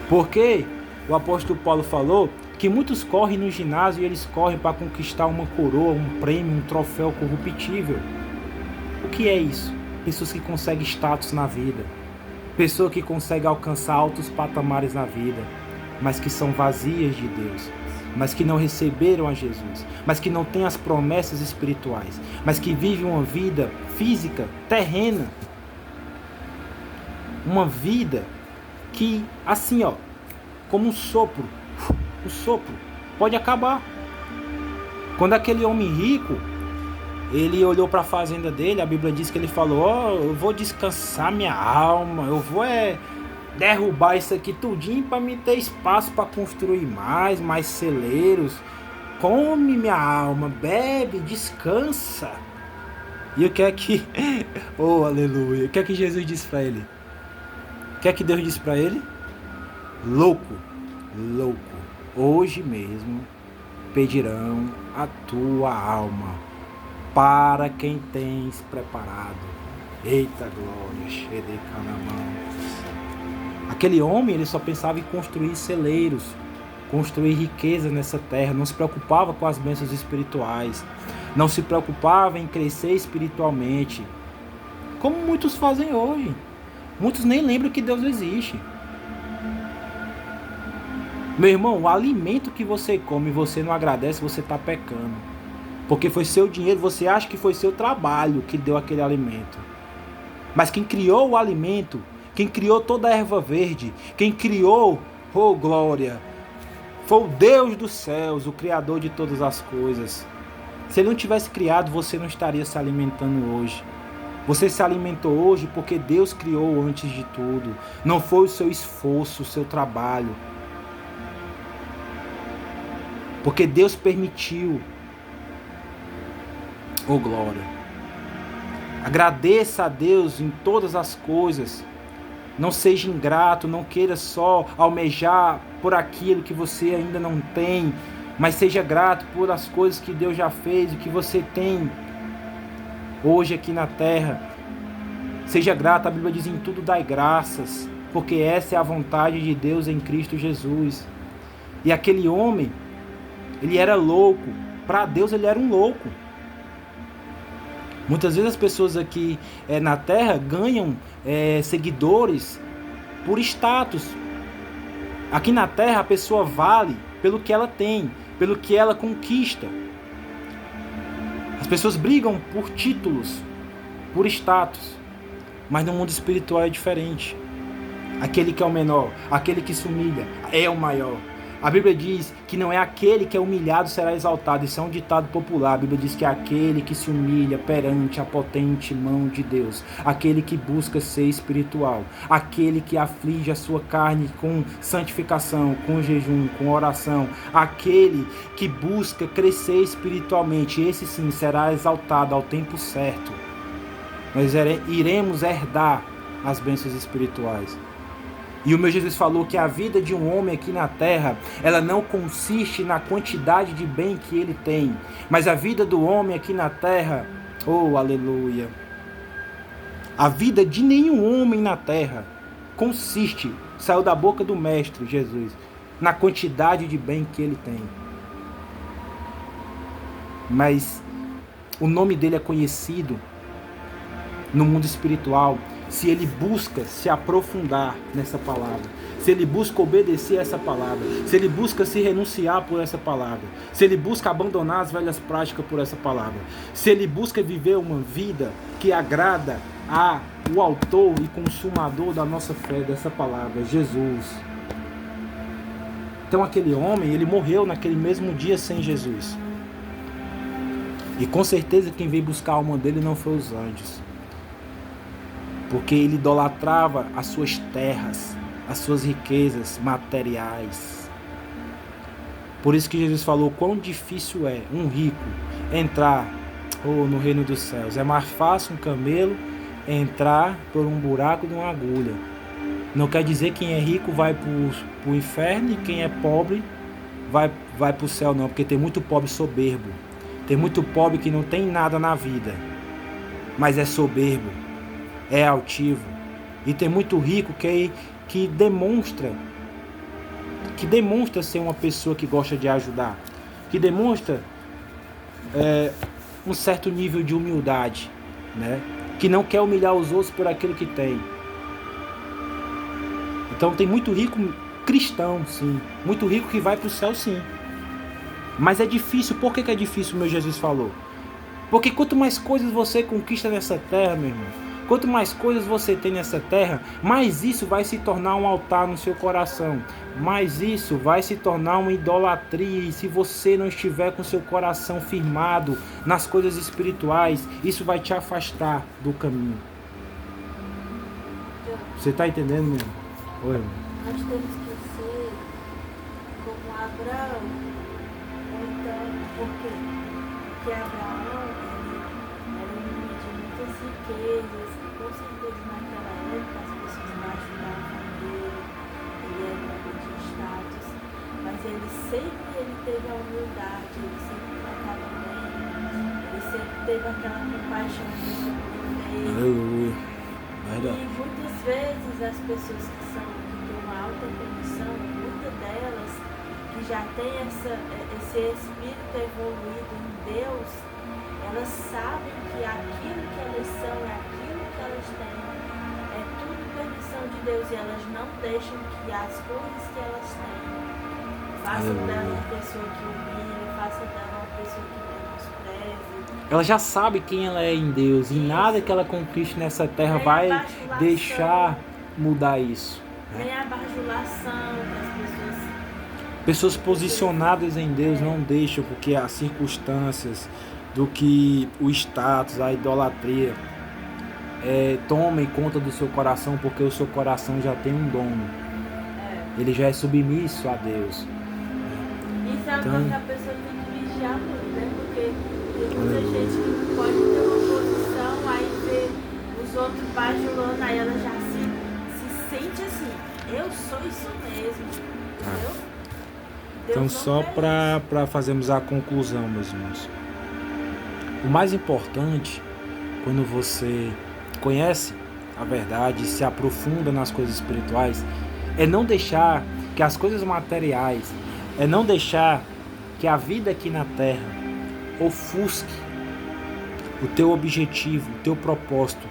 Porque o apóstolo Paulo falou que muitos correm no ginásio e eles correm para conquistar uma coroa, um prêmio, um troféu corruptível. O que é isso? Pessoas que conseguem status na vida. Pessoas que conseguem alcançar altos patamares na vida, mas que são vazias de Deus. Mas que não receberam a Jesus, mas que não têm as promessas espirituais, mas que vivem uma vida física, terrena, uma vida que, assim ó, como um sopro, o sopro pode acabar. Quando aquele homem rico, ele olhou para a fazenda dele, a Bíblia diz que ele falou, eu vou descansar minha alma, eu vou derrubar isso aqui tudinho para me ter espaço para construir mais celeiros. Come minha alma, bebe, descansa. E o que é que... Oh, aleluia. O que é que Jesus disse para ele? O que é que Deus disse para ele? Louco, hoje mesmo pedirão a tua alma para quem tens preparado. Eita glória, xerecanamão. Aquele homem, ele só pensava em construir celeiros, construir riqueza nessa terra, não se preocupava com as bênçãos espirituais, não se preocupava em crescer espiritualmente, como muitos fazem hoje. Muitos nem lembram que Deus existe. Meu irmão, o alimento que você come e você não agradece, você está pecando. Porque foi seu dinheiro, você acha que foi seu trabalho que deu aquele alimento. Mas quem criou o alimento, quem criou toda a erva verde, quem criou, oh glória, foi o Deus dos céus, o Criador de todas as coisas. Se Ele não tivesse criado, você não estaria se alimentando hoje. Você se alimentou hoje porque Deus criou antes de tudo. Não foi o seu esforço, o seu trabalho. Porque Deus permitiu. Oh glória. Agradeça a Deus em todas as coisas. Não seja ingrato, não queira só almejar por aquilo que você ainda não tem, mas seja grato por as coisas que Deus já fez e que você tem hoje aqui na terra. Seja grato, a Bíblia diz: em tudo dai graças, porque essa é a vontade de Deus em Cristo Jesus. E aquele homem, ele era louco, para Deus ele era um louco. Muitas vezes as pessoas aqui na terra ganham seguidores por status. Aqui na terra a pessoa vale pelo que ela tem, pelo que ela conquista. As pessoas brigam por títulos, por status. Mas no mundo espiritual é diferente. Aquele que é o menor, aquele que se humilha, é o maior. A Bíblia diz que não é aquele que é humilhado será exaltado. Isso é um ditado popular. A Bíblia diz que é aquele que se humilha perante a potente mão de Deus. Aquele que busca ser espiritual. Aquele que aflige a sua carne com santificação, com jejum, com oração. Aquele que busca crescer espiritualmente. Esse sim será exaltado ao tempo certo. Nós iremos herdar as bênçãos espirituais. E o meu Jesus falou que a vida de um homem aqui na terra, ela não consiste na quantidade de bem que ele tem, mas a vida do homem aqui na terra, oh aleluia, a vida de nenhum homem na terra consiste, saiu da boca do Mestre Jesus, na quantidade de bem que ele tem. Mas o nome dele é conhecido no mundo espiritual se ele busca se aprofundar nessa palavra, se ele busca obedecer essa palavra, se ele busca se renunciar por essa palavra, se ele busca abandonar as velhas práticas por essa palavra, se ele busca viver uma vida que agrada ao autor e consumador da nossa fé, dessa palavra, Jesus. Então aquele homem, ele morreu naquele mesmo dia sem Jesus. E com certeza quem veio buscar a alma dele não foi os anjos. Porque ele idolatrava as suas terras, as suas riquezas materiais. Por isso que Jesus falou quão difícil é um rico entrar no reino dos céus. É mais fácil um camelo entrar por um buraco de uma agulha. Não quer dizer que quem é rico vai para o inferno e quem é pobre vai para o céu, não. Porque tem muito pobre soberbo. Tem muito pobre que não tem nada na vida, mas é soberbo. É altivo. E tem muito rico que demonstra ser uma pessoa que gosta de ajudar, que demonstra um certo nível de humildade, né? Que não quer humilhar os outros por aquilo que tem. Então tem muito rico cristão, sim, muito rico que vai para o céu, sim, mas é difícil. Por que é difícil, meu Jesus falou? Porque quanto mais coisas você conquista nessa terra, meu irmão, quanto mais coisas você tem nessa terra, mais isso vai se tornar um altar no seu coração. Mais isso vai se tornar uma idolatria. E se você não estiver com seu coração firmado nas coisas espirituais, isso vai te afastar do caminho. Você está entendendo, meu irmão? Oi, irmão. Nós temos que ser como Abraão. Ou então, por quê? Porque Abraão, ele era um homem de muitas riquezas, e com certeza naquela época as pessoas ajudavam ele, ele era um homem de status, mas ele teve a humildade, ele sempre tratava bem, ele sempre teve aquela compaixão de sobre. Aleluia. E Verdade. muitas vezes as pessoas que têm uma alta condição, muitas delas que já têm esse espírito evoluído em Deus, elas sabem que aquilo que elas são e aquilo que elas têm é tudo permissão de Deus, e elas não deixam que as coisas que elas têm façam dela uma pessoa que humilhe, façam dela uma pessoa que menospreze. Ela já sabe quem ela é em Deus, e nada que ela conquiste nessa terra vai deixar mudar isso. Nem a bajulação das pessoas. Pessoas posicionadas em Deus não deixam, porque as circunstâncias, do que o status, a idolatria tomem conta do seu coração, porque o seu coração já tem um dono. Ele já é submisso a Deus. Isso é uma coisa que a pessoa tem que vigiar muito, né? Porque tem muita gente que pode ter uma posição, aí vê os outros bajulando, aí ela já se sente assim, eu sou isso mesmo, entendeu? Então, só para fazermos a conclusão, meus irmãos. O mais importante, quando você conhece a verdade e se aprofunda nas coisas espirituais, é não deixar que as coisas materiais, é não deixar que a vida aqui na terra ofusque o teu objetivo, o teu propósito,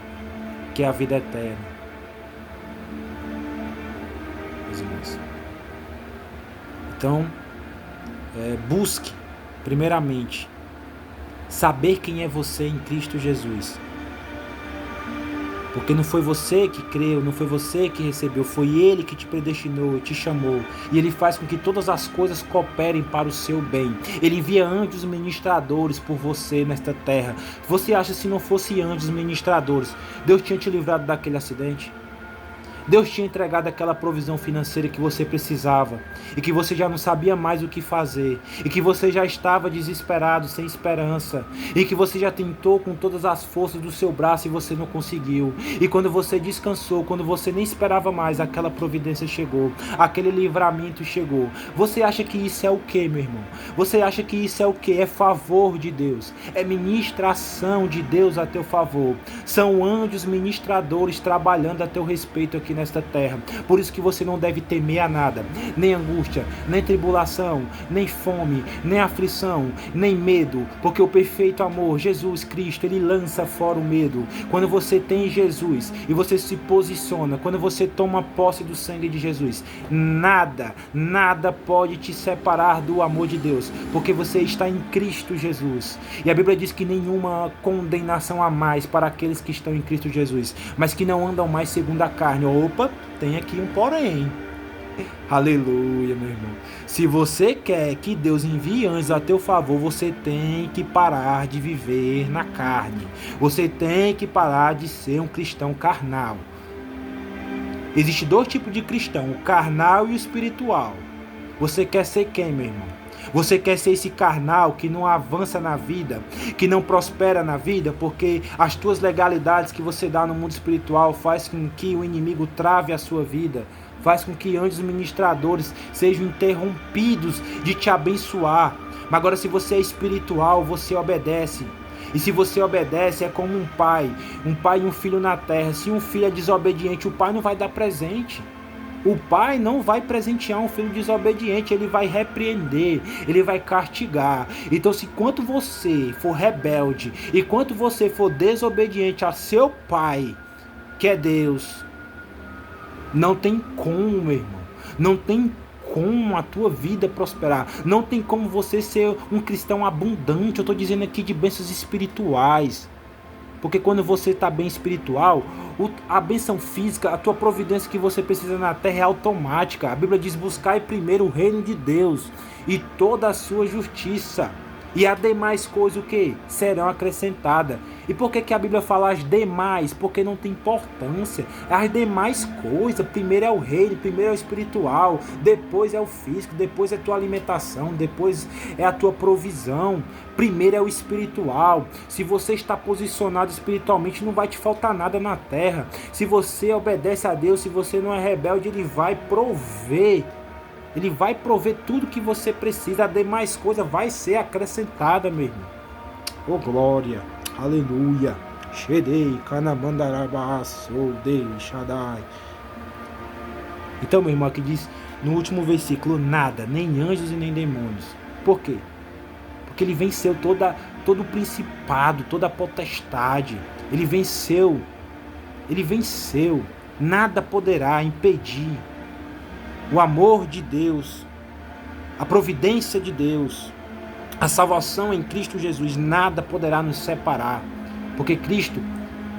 que é a vida eterna. Meus irmãos. Então, busque, primeiramente, saber quem é você em Cristo Jesus. Porque não foi você que creu, não foi você que recebeu, foi Ele que te predestinou, te chamou. E Ele faz com que todas as coisas cooperem para o seu bem. Ele envia anjos ministradores por você nesta terra. Você acha, se não fosse anjos ministradores, Deus tinha te livrado daquele acidente? Deus tinha entregado aquela provisão financeira que você precisava e que você já não sabia mais o que fazer e que você já estava desesperado, sem esperança, e que você já tentou com todas as forças do seu braço e você não conseguiu. E quando você descansou, quando você nem esperava mais, aquela providência chegou, aquele livramento chegou. Você acha que isso é o que, meu irmão? Você acha que isso é o que? É favor de Deus, é ministração de Deus a teu favor. São anjos ministradores trabalhando a teu respeito aqui nesta terra. Por isso que você não deve temer a nada, nem angústia, nem tribulação, nem fome, nem aflição, nem medo, porque o perfeito amor, Jesus Cristo, Ele lança fora o medo. Quando você tem Jesus e você se posiciona, quando você toma posse do sangue de Jesus, nada pode te separar do amor de Deus, porque você está em Cristo Jesus. E a Bíblia diz que nenhuma condenação há mais para aqueles que estão em Cristo Jesus, mas que não andam mais segundo a carne. Opa, tem aqui um porém. Aleluia, meu irmão. Se você quer que Deus envie anjos a teu favor, você tem que parar de viver na carne. Você tem que parar de ser um cristão carnal. Existem dois tipos de cristão, o carnal e o espiritual. Você quer ser quem, meu irmão? Você quer ser esse carnal que não avança na vida, que não prospera na vida, porque as tuas legalidades que você dá no mundo espiritual faz com que o inimigo trave a sua vida, faz com que anjos ministradores sejam interrompidos de te abençoar. Mas agora, se você é espiritual, você obedece. E se você obedece, é como um pai e um filho na terra. Se um filho é desobediente, o pai não vai dar presente. O pai não vai presentear um filho desobediente, ele vai repreender, ele vai castigar. Então, se quanto você for rebelde e quanto você for desobediente a seu pai, que é Deus, não tem como, meu irmão, não tem como a tua vida prosperar, não tem como você ser um cristão abundante. Eu estou dizendo aqui de bênçãos espirituais. Porque quando você está bem espiritual, a bênção física, a tua providência que você precisa na terra é automática. A Bíblia diz: buscai primeiro o reino de Deus e toda a sua justiça. E as demais coisas o quê? Serão acrescentadas. E por que a Bíblia fala as demais? Porque não tem importância. As demais coisas, primeiro é o reino, primeiro é o espiritual, depois é o físico, depois é a tua alimentação, depois é a tua provisão. Primeiro é o espiritual. Se você está posicionado espiritualmente, não vai te faltar nada na terra. Se você obedece a Deus, se você não é rebelde, Ele vai prover. Ele vai prover tudo que você precisa. A demais coisa vai ser acrescentada, meu irmão. Oh, glória. Aleluia. Shedei, Kanamandarabaço, Dei, Shaddai. Então, meu irmão, aqui diz no último versículo: nada, nem anjos e nem demônios. Por quê? Porque ele venceu todo o principado, toda a potestade. Ele venceu. Nada poderá impedir o amor de Deus, a providência de Deus, a salvação em Cristo Jesus. Nada poderá nos separar, porque Cristo,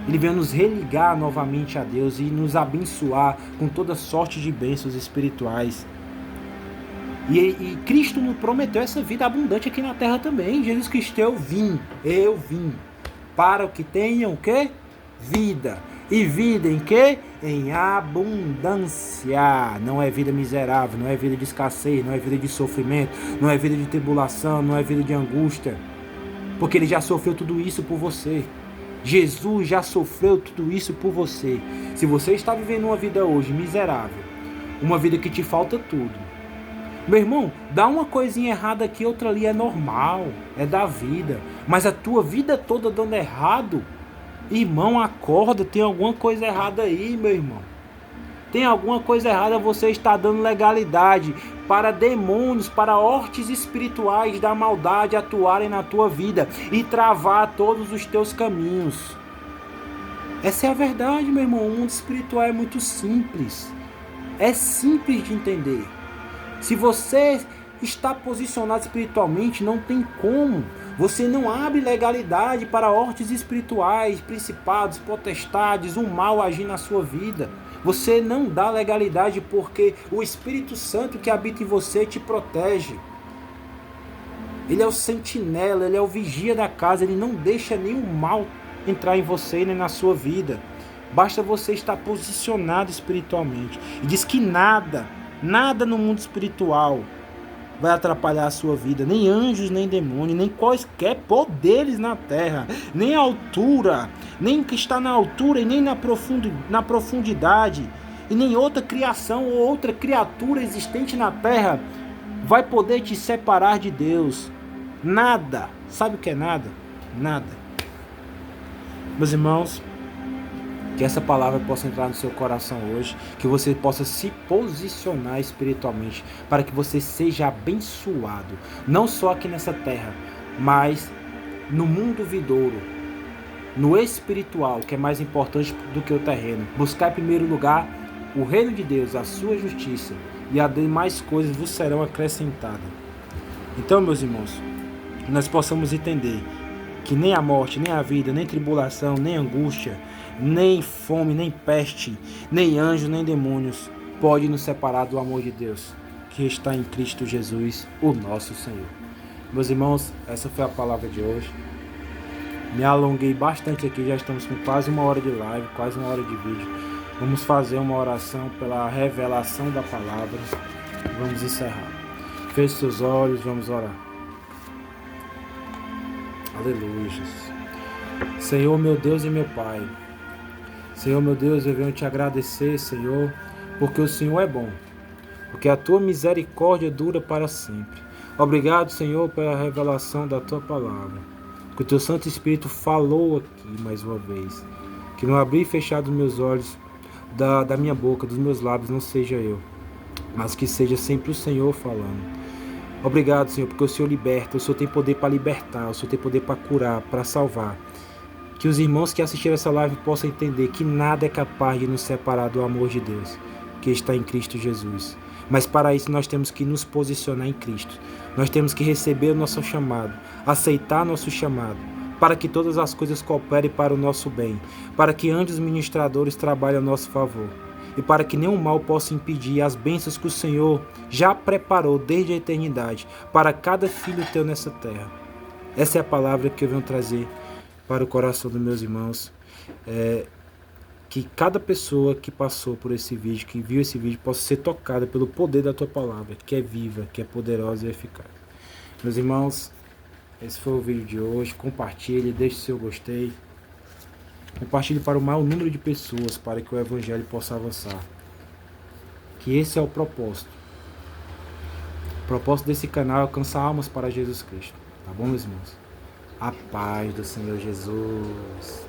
Ele veio nos religar novamente a Deus e nos abençoar com toda sorte de bênçãos espirituais. E Cristo nos prometeu essa vida abundante aqui na terra também. Jesus Cristo: eu vim para o que tenham o quê? Vida. E vida em quê? Em abundância. Não é vida miserável, não é vida de escassez, não é vida de sofrimento, não é vida de tribulação, não é vida de angústia. Porque Ele já sofreu tudo isso por você. Jesus já sofreu tudo isso por você. Se você está vivendo uma vida hoje miserável, uma vida que te falta tudo, meu irmão, dá uma coisinha errada aqui, outra ali, é normal, é da vida. Mas a tua vida toda dando errado, irmão, acorda, tem alguma coisa errada aí, meu irmão. Tem alguma coisa errada, você está dando legalidade para demônios, para hortes espirituais da maldade atuarem na tua vida e travar todos os teus caminhos. Essa é a verdade, meu irmão. O mundo espiritual é muito simples. É simples de entender. Se você está posicionado espiritualmente, não tem como. Você não abre legalidade para hortes espirituais, principados, potestades, o mal agir na sua vida. Você não dá legalidade porque o Espírito Santo que habita em você te protege. Ele é o sentinela, ele é o vigia da casa, ele não deixa nenhum mal entrar em você nem na sua vida. Basta você estar posicionado espiritualmente. E diz que nada no mundo espiritual vai atrapalhar a sua vida, nem anjos, nem demônios, nem quaisquer poderes na terra, nem a altura, nem o que está na altura e nem na profundidade, e nem outra criação ou outra criatura existente na terra vai poder te separar de Deus. Nada. Sabe o que é nada? Nada. Meus irmãos, que essa palavra possa entrar no seu coração hoje, que você possa se posicionar espiritualmente, para que você seja abençoado, não só aqui nessa terra, mas no mundo vindouro, no espiritual, que é mais importante do que o terreno. Buscar em primeiro lugar o reino de Deus, a sua justiça, e as demais coisas vos serão acrescentadas. Então, meus irmãos, nós possamos entender que nem a morte, nem a vida, nem tribulação, nem angústia, nem fome, nem peste, nem anjo, nem demônios pode nos separar do amor de Deus que está em Cristo Jesus, o nosso Senhor. Meus irmãos, essa foi a palavra de hoje. Me alonguei bastante aqui, já estamos com quase 1 hora de live, quase 1 hora de vídeo. Vamos fazer uma oração pela revelação da palavra. Vamos encerrar. Feche seus olhos, vamos orar. Aleluia, Jesus. Senhor, meu Deus e meu Pai. Senhor, meu Deus, eu venho te agradecer, Senhor, porque o Senhor é bom, porque a tua misericórdia dura para sempre. Obrigado, Senhor, pela revelação da tua palavra, que o teu Santo Espírito falou aqui mais uma vez, que no abrir e fechar dos meus olhos, da minha boca, dos meus lábios, não seja eu, mas que seja sempre o Senhor falando. Obrigado, Senhor, porque o Senhor liberta, o Senhor tem poder para libertar, o Senhor tem poder para curar, para salvar. Que os irmãos que assistiram essa live possam entender que nada é capaz de nos separar do amor de Deus, que está em Cristo Jesus. Mas para isso nós temos que nos posicionar em Cristo. Nós temos que receber o nosso chamado, aceitar nosso chamado, para que todas as coisas cooperem para o nosso bem, para que anjos ministradores trabalhem a nosso favor, e para que nenhum mal possa impedir as bênçãos que o Senhor já preparou desde a eternidade para cada filho teu nessa terra. Essa é a palavra que eu venho trazer para o coração dos meus irmãos. Que cada pessoa que passou por esse vídeo, que viu esse vídeo, possa ser tocada pelo poder da tua palavra, que é viva, que é poderosa e eficaz. Meus irmãos, esse foi o vídeo de hoje. Compartilhe, deixe seu gostei. Compartilhe para o maior número de pessoas, para que o evangelho possa avançar. Que esse é o propósito. O propósito desse canal é alcançar almas para Jesus Cristo. Tá bom, meus irmãos? A paz do Senhor Jesus.